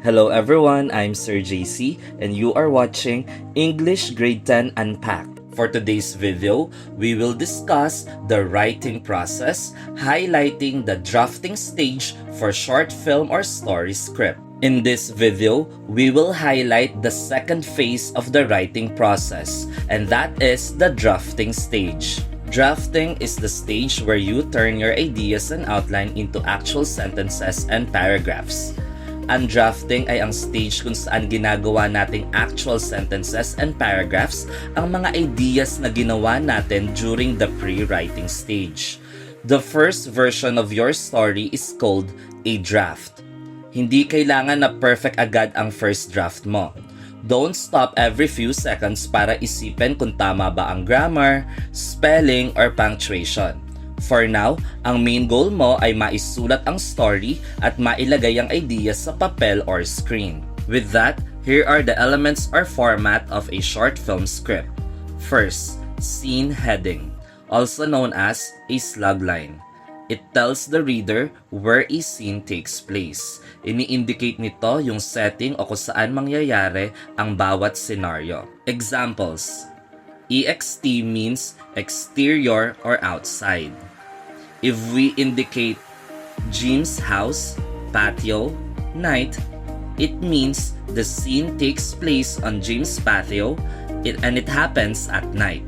Hello everyone, I'm Sir JC and you are watching English Grade 10 Unpacked. For today's video, we will discuss the writing process, highlighting the drafting stage for short film or story script. In this video, we will highlight the second phase of the writing process, and that is the drafting stage. Drafting is the stage where you turn your ideas and outline into actual sentences and paragraphs. Ang drafting ay ang stage kung saan ginagawa nating actual sentences and paragraphs ang mga ideas na ginawa natin during the pre-writing stage. The first version of your story is called a draft. Hindi kailangan na perfect agad ang first draft mo. Don't stop every few seconds para isipin kung tama ba ang grammar, spelling, or punctuation. For now, ang main goal mo ay maisulat ang story at mailagay ang ideas sa papel or screen. With that, here are the elements or format of a short film script. First, scene heading, also known as a slugline. It tells the reader where a scene takes place. Ini-indicate nito yung setting o kung saan mangyayari ang bawat scenario. Examples: EXT means exterior or outside. If we indicate Jim's house, patio, night, it means the scene takes place on Jim's patio and it happens at night.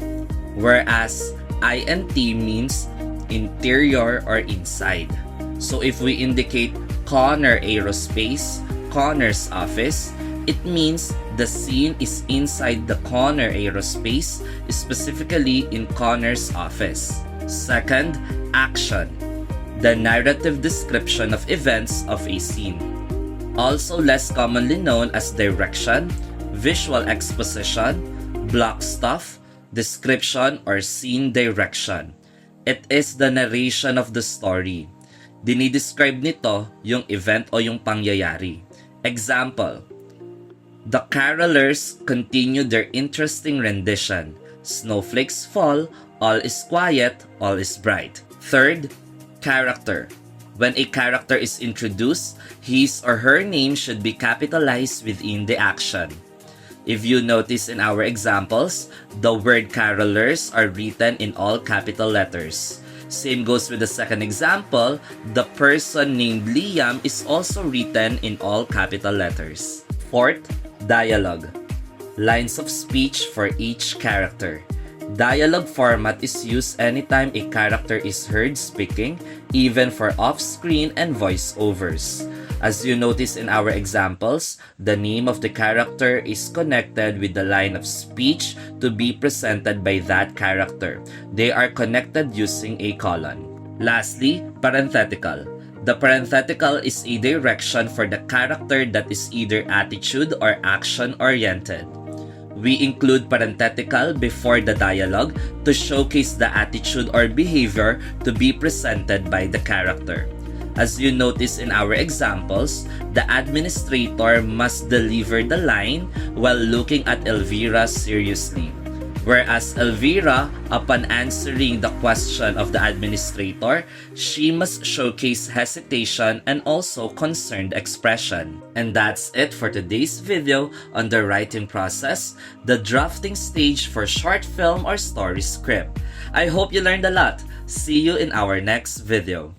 Whereas INT means interior or inside. So if we indicate Connor Aerospace, Connor's office, it means the scene is inside the Connor Aerospace, specifically in Connor's office. Second, action, the narrative description of events of a scene. Also less commonly known as direction, visual exposition, block stuff, description, or scene direction. It is the narration of the story. Dinidescribe nito yung event o yung pangyayari. Example: the carolers continue their interesting rendition. Snowflakes fall, all is quiet, all is bright. Third, character. When a character is introduced, his or her name should be capitalized within the action. If you notice in our examples, the word carolers are written in all capital letters. Same goes with the second example, the person named Liam is also written in all capital letters. Fourth, dialogue. Lines of speech for each character. Dialogue format is used anytime a character is heard speaking, even for off-screen and voiceovers. As you notice in our examples, the name of the character is connected with the line of speech to be presented by that character. They are connected using a colon. Lastly, parenthetical. The parenthetical is a direction for the character that is either attitude or action-oriented. We include parenthetical before the dialogue to showcase the attitude or behavior to be presented by the character. As you notice in our examples, the administrator must deliver the line while looking at Elvira seriously. Whereas Elvira, upon answering the question of the administrator, she must showcase hesitation and also concerned expression. And that's it for today's video on the writing process, the drafting stage for short film or story script. I hope you learned a lot. See you in our next video.